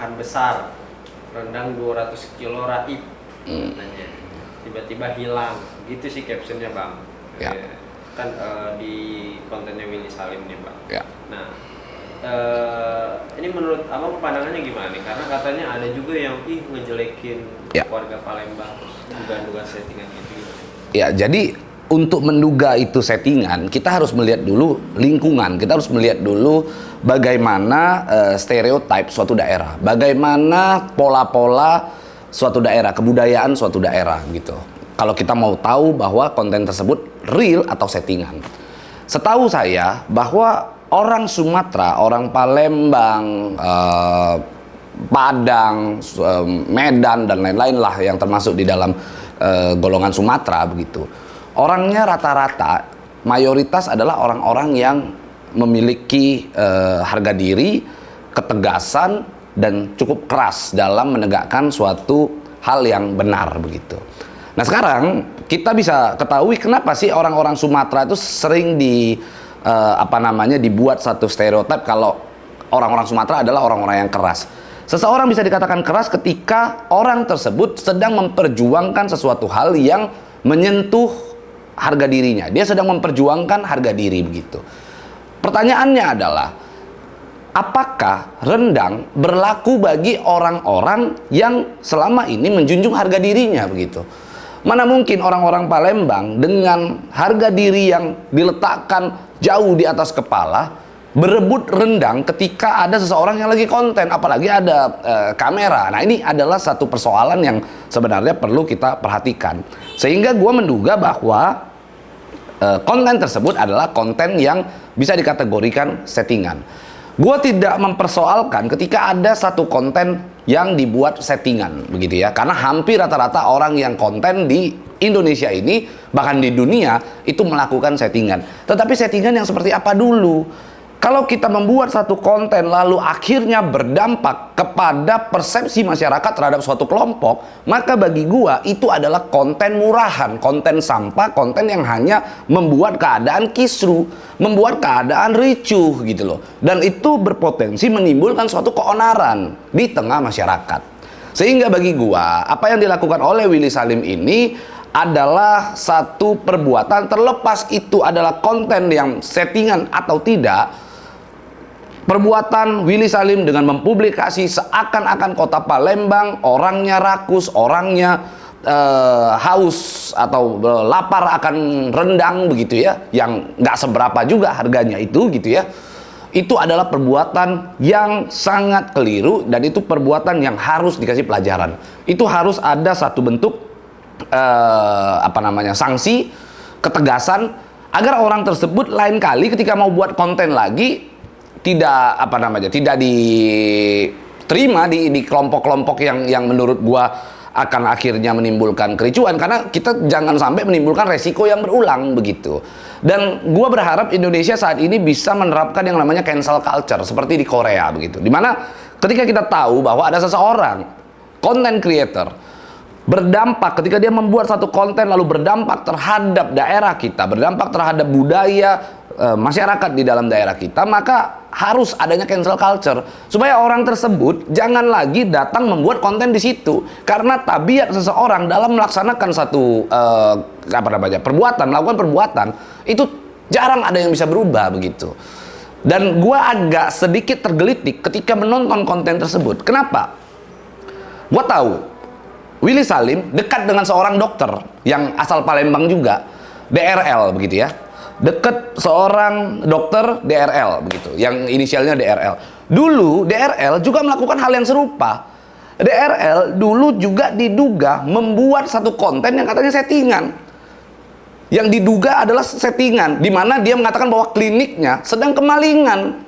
makan besar, rendang 200 kilo raib, katanya. Tiba-tiba hilang, gitu sih captionnya bang. Ya. Kan di kontennya Willy Salim nih bang. Ya. Nah, ini menurut abang pandangannya gimana nih? Karena katanya ada juga yang ngejelekin ya. warga Palembang, terus duga-duga settingan gitu. Ya, jadi untuk menduga itu settingan, kita harus melihat dulu lingkungan, kita harus melihat dulu bagaimana stereotip suatu daerah, bagaimana pola-pola suatu daerah, kebudayaan suatu daerah gitu. Kalau kita mau tahu bahwa konten tersebut real atau settingan. Setahu saya bahwa orang Sumatera, orang Palembang, Padang, Medan dan lain-lain lah yang termasuk di dalam golongan Sumatera begitu. Orangnya rata-rata mayoritas adalah orang-orang yang memiliki harga diri, ketegasan dan cukup keras dalam menegakkan suatu hal yang benar begitu. Nah sekarang kita bisa ketahui kenapa sih orang-orang Sumatera itu sering dibuat satu stereotip kalau orang-orang Sumatera adalah orang-orang yang keras. Seseorang bisa dikatakan keras ketika orang tersebut sedang memperjuangkan sesuatu hal yang menyentuh harga dirinya. Dia sedang memperjuangkan harga diri begitu. Pertanyaannya adalah, apakah rendang berlaku bagi orang-orang yang selama ini menjunjung harga dirinya begitu? Mana mungkin orang-orang Palembang dengan harga diri yang diletakkan jauh di atas kepala berebut rendang ketika ada seseorang yang lagi konten, apalagi ada kamera. Nah ini adalah satu persoalan yang sebenarnya perlu kita perhatikan. Sehingga gue menduga bahwa konten tersebut adalah konten yang bisa dikategorikan settingan. Gue tidak mempersoalkan ketika ada satu konten yang dibuat settingan begitu ya, karena hampir rata-rata orang yang konten di Indonesia ini, bahkan di dunia, itu melakukan settingan. Tetapi settingan yang seperti apa dulu? Kalau kita membuat satu konten lalu akhirnya berdampak kepada persepsi masyarakat terhadap suatu kelompok, maka bagi gua itu adalah konten murahan, konten sampah, konten yang hanya membuat keadaan kisru, membuat keadaan ricuh gitu loh. Dan itu berpotensi menimbulkan suatu keonaran di tengah masyarakat. Sehingga bagi gua, apa yang dilakukan oleh Willy Salim ini adalah satu perbuatan, terlepas itu adalah konten yang settingan atau tidak. Perbuatan Willy Salim dengan mempublikasi seakan-akan kota Palembang orangnya rakus, orangnya haus atau lapar akan rendang begitu ya, yang nggak seberapa juga harganya itu gitu ya. Itu adalah perbuatan yang sangat keliru dan itu perbuatan yang harus dikasih pelajaran. Itu harus ada satu bentuk sanksi, ketegasan agar orang tersebut lain kali ketika mau buat konten lagi tidak diterima di kelompok-kelompok yang menurut gua akan akhirnya menimbulkan kericuan, karena kita jangan sampai menimbulkan resiko yang berulang begitu. Dan gua berharap Indonesia saat ini bisa menerapkan yang namanya cancel culture seperti di Korea begitu, dimana ketika kita tahu bahwa ada seseorang content creator berdampak ketika dia membuat satu konten lalu berdampak terhadap daerah kita, berdampak terhadap budaya masyarakat di dalam daerah kita, maka harus adanya cancel culture supaya orang tersebut jangan lagi datang membuat konten di situ, karena tabiat seseorang dalam melaksanakan satu perbuatan, melakukan perbuatan itu jarang ada yang bisa berubah begitu. Dan gua agak sedikit tergelitik ketika menonton konten tersebut. Kenapa? Gua tahu Willy Salim dekat dengan seorang dokter yang asal Palembang juga, DRL begitu ya. Dekat seorang dokter DRL begitu, yang inisialnya DRL. Dulu DRL juga melakukan hal yang serupa. DRL dulu juga diduga membuat satu konten yang katanya settingan. Yang diduga adalah settingan, di mana dia mengatakan bahwa kliniknya sedang kemalingan.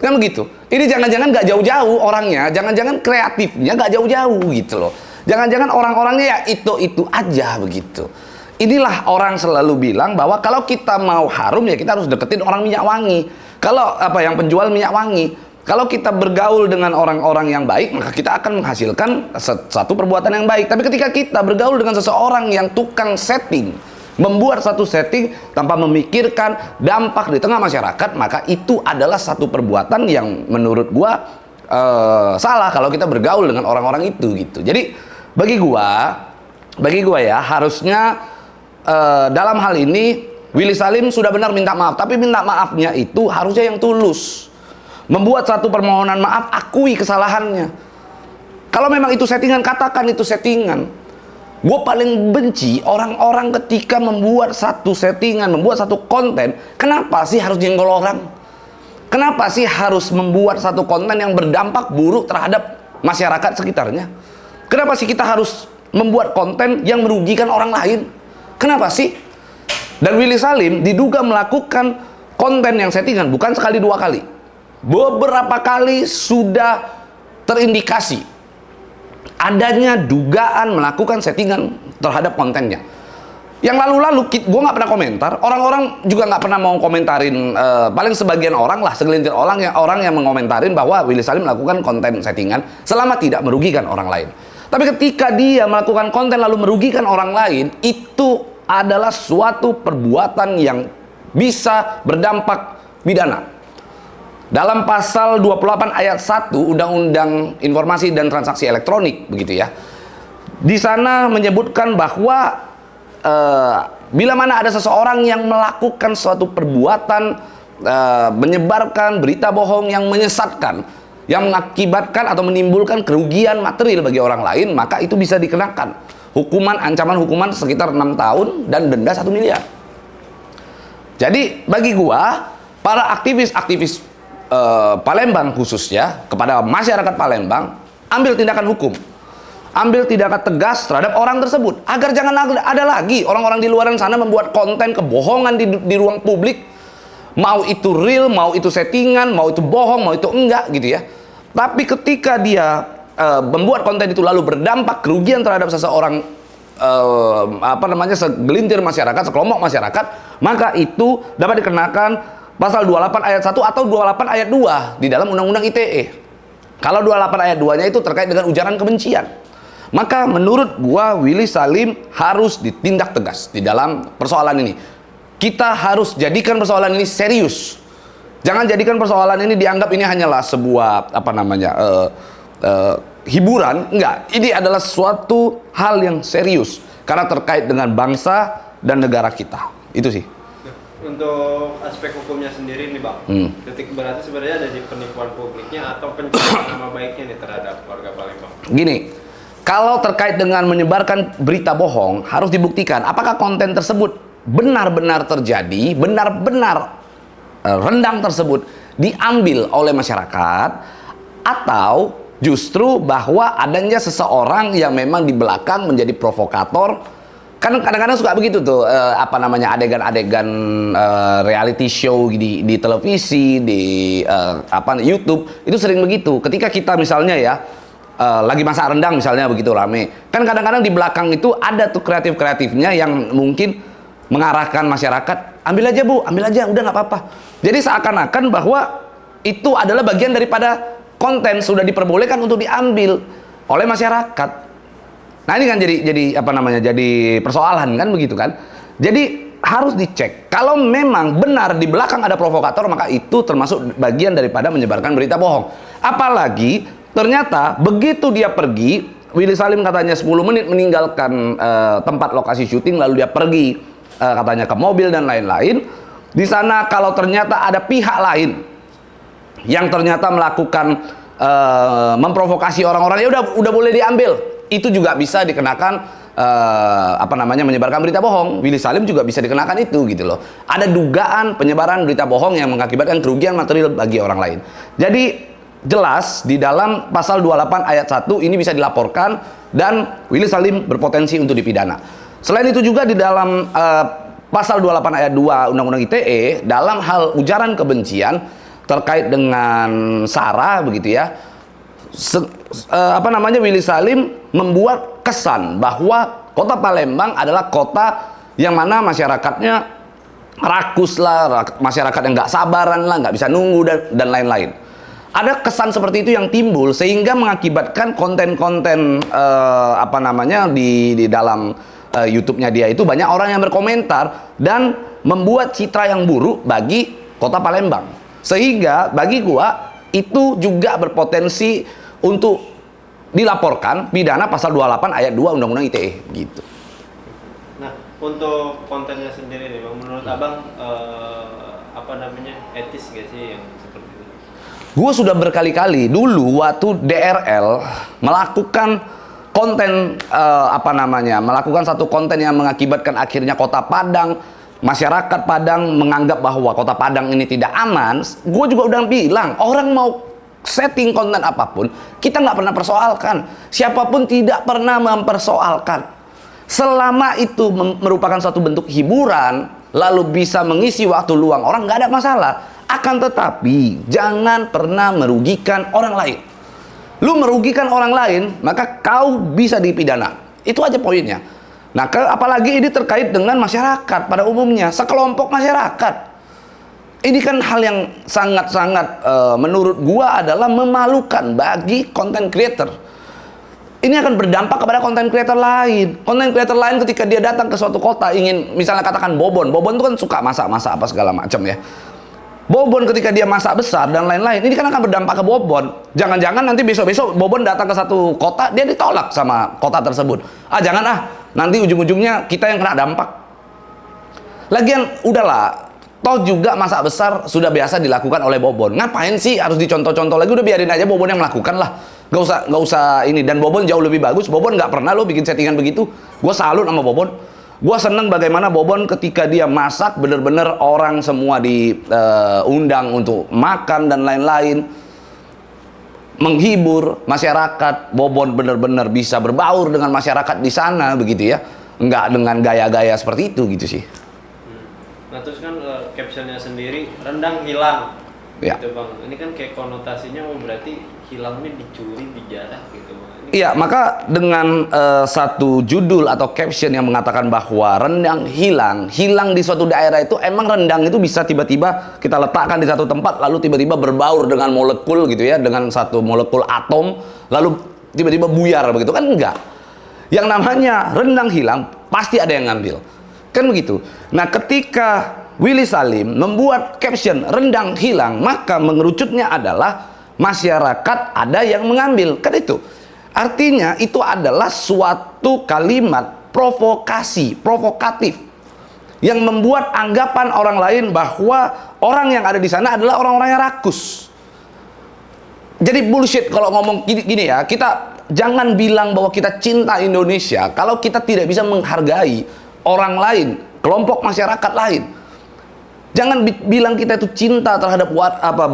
Kan begitu. Ini jangan-jangan gak jauh-jauh orangnya, jangan-jangan kreatifnya gak jauh-jauh gitu loh. Jangan-jangan orang-orangnya ya itu-itu aja begitu. Inilah orang selalu bilang bahwa kalau kita mau harum ya kita harus deketin orang minyak wangi. Kalau yang penjual minyak wangi. Kalau kita bergaul dengan orang-orang yang baik, maka kita akan menghasilkan satu perbuatan yang baik. Tapi ketika kita bergaul dengan seseorang yang tukang setting, membuat satu setting tanpa memikirkan dampak di tengah masyarakat, maka itu adalah satu perbuatan yang menurut gua salah kalau kita bergaul dengan orang-orang itu gitu. Jadi bagi gua ya harusnya dalam hal ini Willy Salim sudah benar minta maaf, tapi minta maafnya itu harusnya yang tulus. Membuat satu permohonan maaf, akui kesalahannya. Kalau memang itu settingan, katakan itu settingan. Gue paling benci orang-orang ketika membuat satu settingan, membuat satu konten, kenapa sih harus nyenggol orang? Kenapa sih harus membuat satu konten yang berdampak buruk terhadap masyarakat sekitarnya? Kenapa sih kita harus membuat konten yang merugikan orang lain? Kenapa sih? Dan Willy Salim diduga melakukan konten yang settingan bukan sekali dua kali. Beberapa kali sudah terindikasi adanya dugaan melakukan settingan terhadap kontennya. Yang lalu-lalu gue nggak pernah komentar, orang-orang juga nggak pernah mau komentarin, paling sebagian orang lah, segelintir orang yang mengomentarin bahwa Willy Salim melakukan konten settingan selama tidak merugikan orang lain. Tapi ketika dia melakukan konten lalu merugikan orang lain, itu adalah suatu perbuatan yang bisa berdampak pidana. Dalam pasal 28 ayat 1 Undang-Undang Informasi dan Transaksi Elektronik begitu ya. Di sana menyebutkan bahwa bila mana ada seseorang yang melakukan suatu perbuatan menyebarkan berita bohong yang menyesatkan, yang mengakibatkan atau menimbulkan kerugian material bagi orang lain, maka itu bisa dikenakan ancaman hukuman sekitar 6 tahun dan denda 1 miliar. Jadi bagi gua, para aktivis Palembang khususnya, kepada masyarakat Palembang, ambil tindakan hukum, ambil tindakan tegas terhadap orang tersebut, agar jangan ada lagi orang-orang di luar sana membuat konten kebohongan di ruang publik, mau itu real, mau itu settingan, mau itu bohong, mau itu enggak gitu ya. Tapi ketika dia membuat konten itu lalu berdampak kerugian terhadap seseorang, segelintir masyarakat, sekelompok masyarakat, maka itu dapat dikenakan pasal 28 ayat 1 atau 28 ayat 2 di dalam Undang-Undang ITE. Kalau 28 ayat 2-nya itu terkait dengan ujaran kebencian. Maka menurut gua Willy Salim harus ditindak tegas di dalam persoalan ini. Kita harus jadikan persoalan ini serius. Jangan jadikan persoalan ini dianggap ini hanyalah sebuah hiburan. Enggak, ini adalah suatu hal yang serius karena terkait dengan bangsa dan negara kita. Itu sih. Untuk aspek hukumnya sendiri nih Bang, titik beratnya sebenarnya ada di penipuan publiknya atau pencemaran nama baiknya nih terhadap warga Palembang. Gini, kalau terkait dengan menyebarkan berita bohong, harus dibuktikan apakah konten tersebut benar-benar terjadi, benar-benar rendang tersebut diambil oleh masyarakat, atau justru bahwa adanya seseorang yang memang di belakang menjadi provokator. Kan kadang-kadang suka begitu tuh, adegan-adegan reality show di televisi, di YouTube, itu sering begitu. Ketika kita misalnya ya, lagi masak rendang misalnya begitu rame, kan kadang-kadang di belakang itu ada tuh kreatif-kreatifnya yang mungkin mengarahkan masyarakat, ambil aja bu, ambil aja, udah nggak apa-apa. Jadi seakan-akan bahwa itu adalah bagian daripada konten, sudah diperbolehkan untuk diambil oleh masyarakat. Nah ini kan jadi persoalan kan begitu kan. Jadi harus dicek. Kalau memang benar di belakang ada provokator, maka itu termasuk bagian daripada menyebarkan berita bohong. Apalagi ternyata begitu dia pergi, Willy Salim katanya 10 menit meninggalkan tempat lokasi syuting, lalu dia pergi katanya ke mobil dan lain-lain. Di sana kalau ternyata ada pihak lain yang ternyata melakukan memprovokasi orang-orang, ya udah boleh diambil. Itu juga bisa dikenakan menyebarkan berita bohong. Willy Salim juga bisa dikenakan itu gitu loh. Ada dugaan penyebaran berita bohong yang mengakibatkan kerugian material bagi orang lain. Jadi jelas di dalam pasal 28 ayat 1 ini bisa dilaporkan dan Willy Salim berpotensi untuk dipidana. Selain itu juga di dalam pasal 28 ayat 2 Undang-Undang ITE, dalam hal ujaran kebencian terkait dengan SARA begitu ya, Willy Salim membuat kesan bahwa kota Palembang adalah kota yang mana masyarakatnya rakus lah, masyarakat yang nggak sabaran lah, nggak bisa nunggu dan lain-lain. Ada kesan seperti itu yang timbul sehingga mengakibatkan konten-konten di dalam YouTube-nya dia itu banyak orang yang berkomentar dan membuat citra yang buruk bagi kota Palembang. Sehingga bagi gua itu juga berpotensi untuk dilaporkan pidana pasal 28 ayat 2 Undang-Undang ITE gitu. Nah, untuk kontennya sendiri nih Bang, menurut Abang etis gak sih yang seperti itu? Gue sudah berkali-kali dulu waktu DRL melakukan konten melakukan satu konten yang mengakibatkan akhirnya Kota Padang, masyarakat Padang menganggap bahwa Kota Padang ini tidak aman. Gue juga udah bilang, orang mau setting konten apapun, kita nggak pernah persoalkan. Siapapun tidak pernah mempersoalkan. Selama itu merupakan suatu bentuk hiburan, lalu bisa mengisi waktu luang orang, nggak ada masalah. Akan tetapi, jangan pernah merugikan orang lain. Lu merugikan orang lain, maka kau bisa dipidana. Itu aja poinnya. Nah, apalagi ini terkait dengan masyarakat pada umumnya, sekelompok masyarakat. Ini kan hal yang sangat-sangat menurut gua adalah memalukan bagi content creator. Ini akan berdampak kepada content creator lain. Content creator lain ketika dia datang ke suatu kota ingin, misalnya katakan Bobon itu kan suka masak-masak apa segala macam ya. Bobon ketika dia masak besar dan lain-lain, ini kan akan berdampak ke Bobon. Jangan-jangan nanti besok-besok Bobon datang ke satu kota, dia ditolak sama kota tersebut. Jangan nanti ujung-ujungnya kita yang kena dampak. Lagian udahlah, toh juga masak besar sudah biasa dilakukan oleh Bobon. Ngapain sih harus dicontoh-contoh lagi? Udah biarin aja Bobon yang melakukan lah. Gak usah ini. Dan Bobon jauh lebih bagus. Bobon nggak pernah lo bikin settingan begitu. Gue salut sama Bobon. Gue seneng bagaimana Bobon ketika dia masak bener-bener orang semua diundang untuk makan dan lain-lain, menghibur masyarakat. Bobon bener-bener bisa berbaur dengan masyarakat di sana begitu ya, nggak dengan gaya-gaya seperti itu gitu sih. Nah terus kan captionnya sendiri rendang hilang, ya. Gitu Bang. Ini kan kayak konotasinya berarti hilangnya dicuri, dijarah gitu Bang. Iya, maka dengan satu judul atau caption yang mengatakan bahwa rendang hilang di suatu daerah itu, emang rendang itu bisa tiba-tiba kita letakkan di satu tempat lalu tiba-tiba berbaur dengan molekul gitu ya, dengan satu molekul atom lalu tiba-tiba buyar begitu kan? Enggak. Yang namanya rendang hilang pasti ada yang ngambil. Kan begitu. Nah, ketika Willy Salim membuat caption rendang hilang, maka mengerucutnya adalah masyarakat ada yang mengambil. Kan itu. Artinya itu adalah suatu kalimat provokatif yang membuat anggapan orang lain bahwa orang yang ada di sana adalah orang-orang yang rakus. Jadi bullshit kalau ngomong gini ya, kita jangan bilang bahwa kita cinta Indonesia kalau kita tidak bisa menghargai orang lain, kelompok masyarakat lain. Jangan bilang kita itu cinta terhadap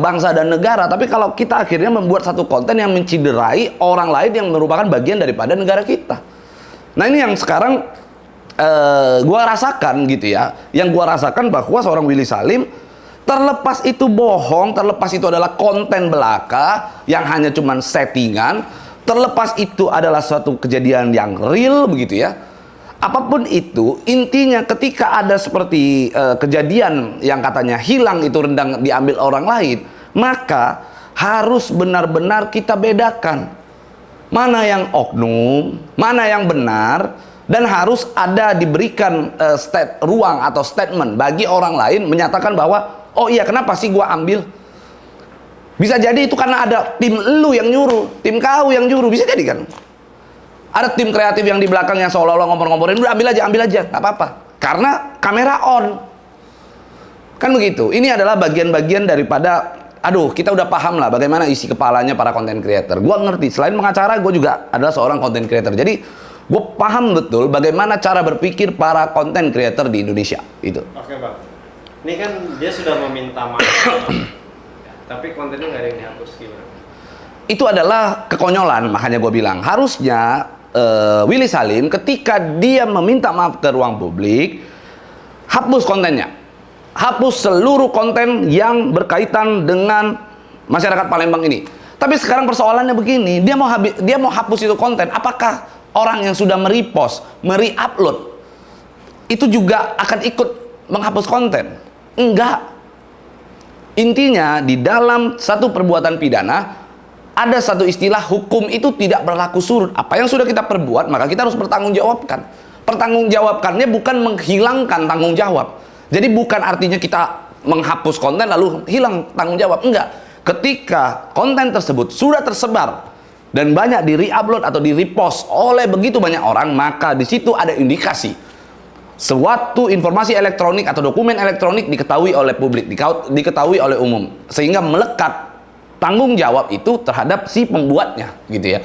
bangsa dan negara, tapi kalau kita akhirnya membuat satu konten yang menciderai orang lain yang merupakan bagian daripada negara kita. Nah ini yang sekarang gua rasakan gitu ya. Yang gua rasakan bahwa seorang Willy Salim, terlepas itu bohong, terlepas itu adalah konten belaka yang hanya cuman settingan, terlepas itu adalah suatu kejadian yang real begitu ya. Apapun itu, intinya ketika ada seperti kejadian yang katanya hilang itu rendang diambil orang lain, maka harus benar-benar kita bedakan mana yang oknum, mana yang benar, dan harus ada diberikan ruang atau statement bagi orang lain menyatakan bahwa oh iya, kenapa sih gua ambil? Bisa jadi itu karena ada tim lu yang nyuruh, tim kau yang nyuruh, bisa jadi kan? Ada tim kreatif yang di belakang yang seolah-olah ngompor-ngomporin, udah ambil aja, nggak apa-apa. Karena kamera on. Kan begitu. Ini adalah bagian-bagian daripada, kita udah paham lah bagaimana isi kepalanya para content creator. Gue ngerti, selain pengacara, gue juga adalah seorang content creator. Jadi, gue paham betul bagaimana cara berpikir para content creator di Indonesia. Itu. Oke Bang. Ini kan dia sudah meminta maaf, tapi kontennya nggak ada yang dihapus gimana? Itu adalah kekonyolan, makanya gue bilang. Harusnya Willy Salim ketika dia meminta maaf ke ruang publik, hapus kontennya, hapus seluruh konten yang berkaitan dengan masyarakat Palembang ini. Tapi sekarang persoalannya begini, dia mau hapus itu konten, apakah orang yang sudah merepost, upload itu juga akan ikut menghapus konten? Enggak. Intinya di dalam satu perbuatan pidana ada satu istilah, hukum itu tidak berlaku surut. Apa yang sudah kita perbuat, maka kita harus bertanggungjawabkan. Pertanggungjawabkannya bukan menghilangkan tanggung jawab. Jadi bukan artinya kita menghapus konten lalu hilang tanggung jawab. Enggak. ketika konten tersebut sudah tersebar dan banyak di-reupload atau di-repost oleh begitu banyak orang, maka di situ ada indikasi suatu informasi elektronik atau dokumen elektronik diketahui oleh publik, diketahui oleh umum, sehingga melekat tanggung jawab itu terhadap si pembuatnya, gitu ya.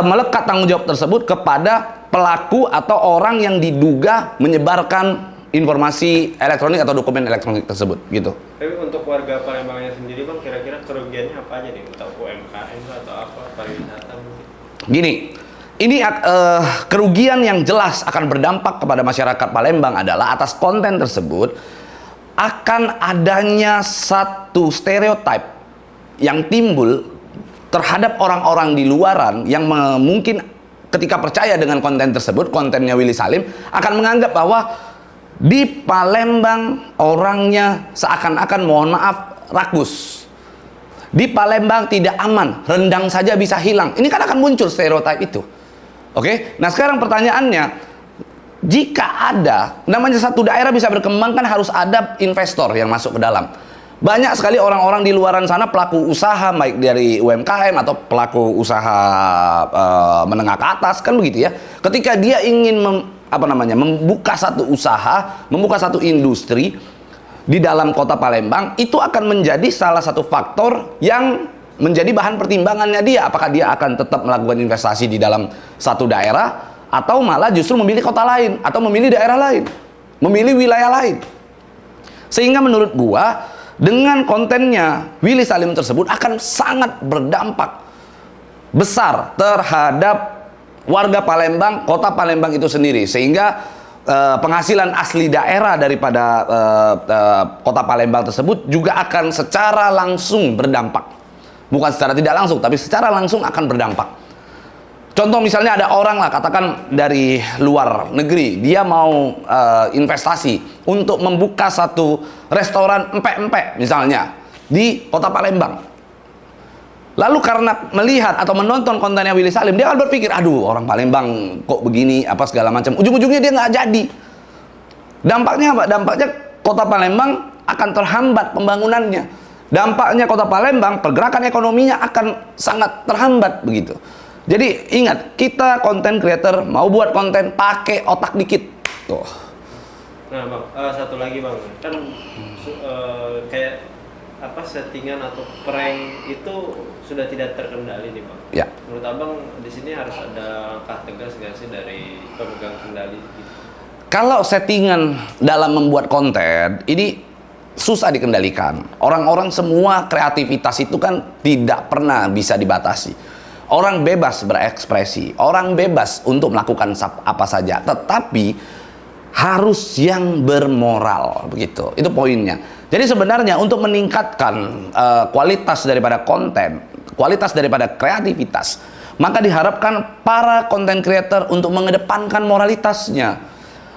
Melekat tanggung jawab tersebut kepada pelaku atau orang yang diduga menyebarkan informasi elektronik atau dokumen elektronik tersebut, gitu. Tapi untuk warga Palembangnya sendiri bang, kira-kira kerugiannya apa aja nih? Untuk UMKM atau apa, pariwisata mungkin? Gini, ini kerugian yang jelas akan berdampak kepada masyarakat Palembang adalah atas konten tersebut akan adanya satu stereotip yang timbul terhadap orang-orang di luaran yang mungkin ketika percaya dengan konten tersebut, kontennya Willy Salim, akan menganggap bahwa di Palembang orangnya seakan-akan, mohon maaf, rakus. Di Palembang tidak aman, rendang saja bisa hilang. Ini kan akan muncul stereotip itu. Oke, nah sekarang pertanyaannya, jika ada, namanya satu daerah bisa berkembang kan harus ada investor yang masuk ke dalam. Banyak sekali orang-orang di luaran sana, pelaku usaha, baik dari UMKM atau pelaku usaha menengah ke atas, kan begitu ya. Ketika dia ingin membuka satu usaha, membuka satu industri di dalam kota Palembang, itu akan menjadi salah satu faktor yang menjadi bahan pertimbangannya dia. Apakah dia akan tetap melakukan investasi di dalam satu daerah, atau malah justru memilih kota lain, atau memilih daerah lain, memilih wilayah lain. Sehingga menurut gua, dengan kontennya Willy Salim tersebut akan sangat berdampak besar terhadap warga Palembang, kota Palembang itu sendiri, sehingga penghasilan asli daerah daripada kota Palembang tersebut juga akan secara langsung berdampak. Bukan secara tidak langsung, tapi secara langsung akan berdampak. Contoh misalnya ada orang lah, katakan dari luar negeri, dia mau investasi untuk membuka satu restoran empek-empek misalnya di kota Palembang. Lalu karena melihat atau menonton kontennya Willy Salim, dia akan berpikir, aduh orang Palembang kok begini, apa segala macam. Ujung-ujungnya dia nggak jadi. Dampaknya apa? Dampaknya kota Palembang akan terhambat pembangunannya. Dampaknya kota Palembang, pergerakan ekonominya akan sangat terhambat begitu. Jadi ingat, kita content creator mau buat konten, pakai otak dikit. Tuh. Nah bang, satu lagi bang, kan kayak apa, settingan atau prank itu sudah tidak terkendali nih bang. Ya. Menurut abang di sini harus ada langkah tegas nggak sih dari pemegang kendali gitu? Kalau settingan dalam membuat konten ini susah dikendalikan. Orang-orang semua kreativitas itu kan tidak pernah bisa dibatasi. Orang bebas berekspresi, orang bebas untuk melakukan apa saja, tetapi harus yang bermoral, begitu. Itu poinnya. Jadi sebenarnya untuk meningkatkan kualitas daripada konten, kualitas daripada kreativitas, maka diharapkan para content creator untuk mengedepankan moralitasnya.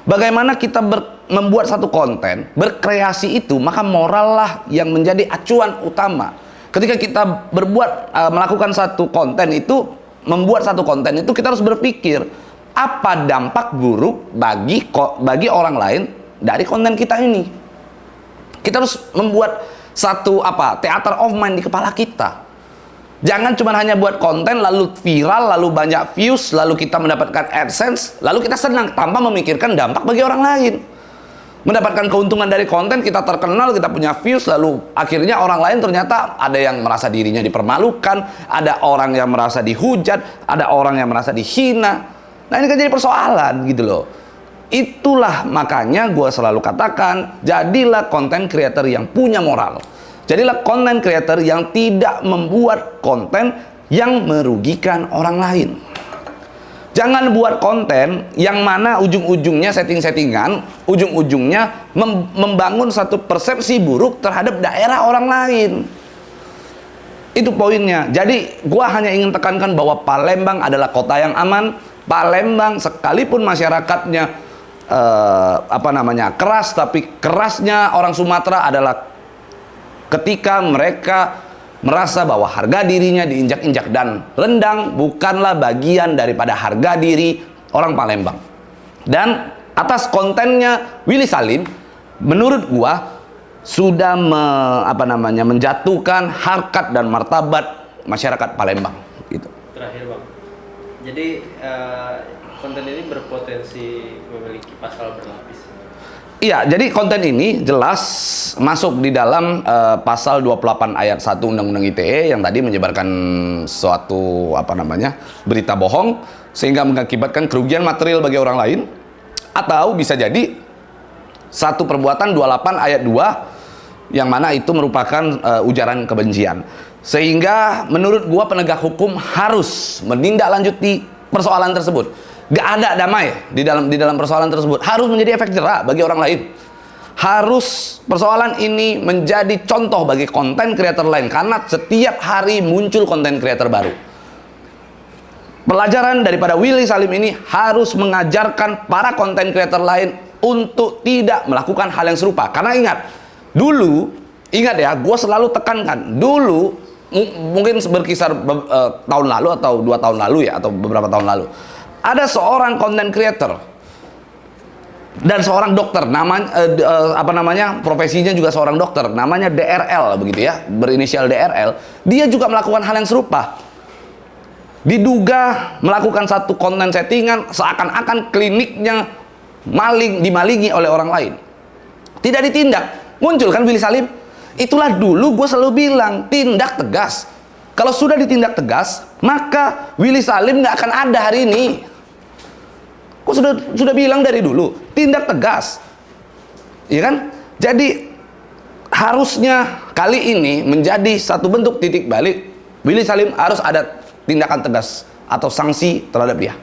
Bagaimana kita membuat satu konten, berkreasi itu, maka moral lah yang menjadi acuan utama. Ketika kita melakukan satu konten itu, membuat satu konten itu, kita harus berpikir apa dampak buruk bagi orang lain dari konten kita ini. Kita harus membuat satu theater of mind di kepala kita. Jangan cuma hanya buat konten lalu viral, lalu banyak views, lalu kita mendapatkan AdSense, lalu kita senang tanpa memikirkan dampak bagi orang lain. Mendapatkan keuntungan dari konten, kita terkenal, kita punya views, lalu akhirnya orang lain ternyata ada yang merasa dirinya dipermalukan, ada orang yang merasa dihujat, ada orang yang merasa dihina. Nah ini kan jadi persoalan gitu loh. Itulah makanya gue selalu katakan, jadilah konten creator yang punya moral. Jadilah konten creator yang tidak membuat konten yang merugikan orang lain. Jangan buat konten yang mana ujung-ujungnya setting-settingan, ujung-ujungnya membangun satu persepsi buruk terhadap daerah orang lain. Itu poinnya. Jadi gua hanya ingin tekankan bahwa Palembang adalah kota yang aman. Palembang sekalipun masyarakatnya keras, tapi kerasnya orang Sumatera adalah ketika mereka merasa bahwa harga dirinya diinjak-injak, dan rendang bukanlah bagian daripada harga diri orang Palembang. Dan atas kontennya Willy Salim, menurut gua sudah menjatuhkan harkat dan martabat masyarakat Palembang gitu. Terakhir Bang, jadi konten ini berpotensi memiliki pasal berlapis. Iya, jadi konten ini jelas masuk di dalam pasal 28 ayat 1 Undang-Undang ITE yang tadi menyebarkan suatu berita bohong sehingga mengakibatkan kerugian material bagi orang lain, atau bisa jadi satu perbuatan 28 ayat 2 yang mana itu merupakan ujaran kebencian. Sehingga menurut gua penegak hukum harus menindaklanjuti persoalan tersebut. Gak ada damai di dalam persoalan tersebut. Harus menjadi efek jera bagi orang lain. Harus persoalan ini menjadi contoh bagi konten kreator lain, karena setiap hari muncul konten kreator baru. Pelajaran daripada Willy Salim ini harus mengajarkan para konten kreator lain untuk tidak melakukan hal yang serupa. Karena ingat ya, gue selalu tekankan dulu, mungkin berkisar tahun lalu atau 2 tahun lalu ya, atau beberapa tahun lalu, ada seorang content creator dan seorang dokter, profesinya juga seorang dokter, namanya DRL begitu ya, berinisial DRL. Dia juga melakukan hal yang serupa. Diduga melakukan satu konten settingan seakan-akan kliniknya dimalingi oleh orang lain. Tidak ditindak. Muncul kan Willy Salim? Itulah dulu gue selalu bilang, tindak tegas. Kalau sudah ditindak tegas, maka Willy Salim nggak akan ada hari ini. Gue sudah bilang dari dulu, tindak tegas. Iya kan? Jadi harusnya kali ini menjadi satu bentuk titik balik. Willy Salim harus ada tindakan tegas atau sanksi terhadap dia.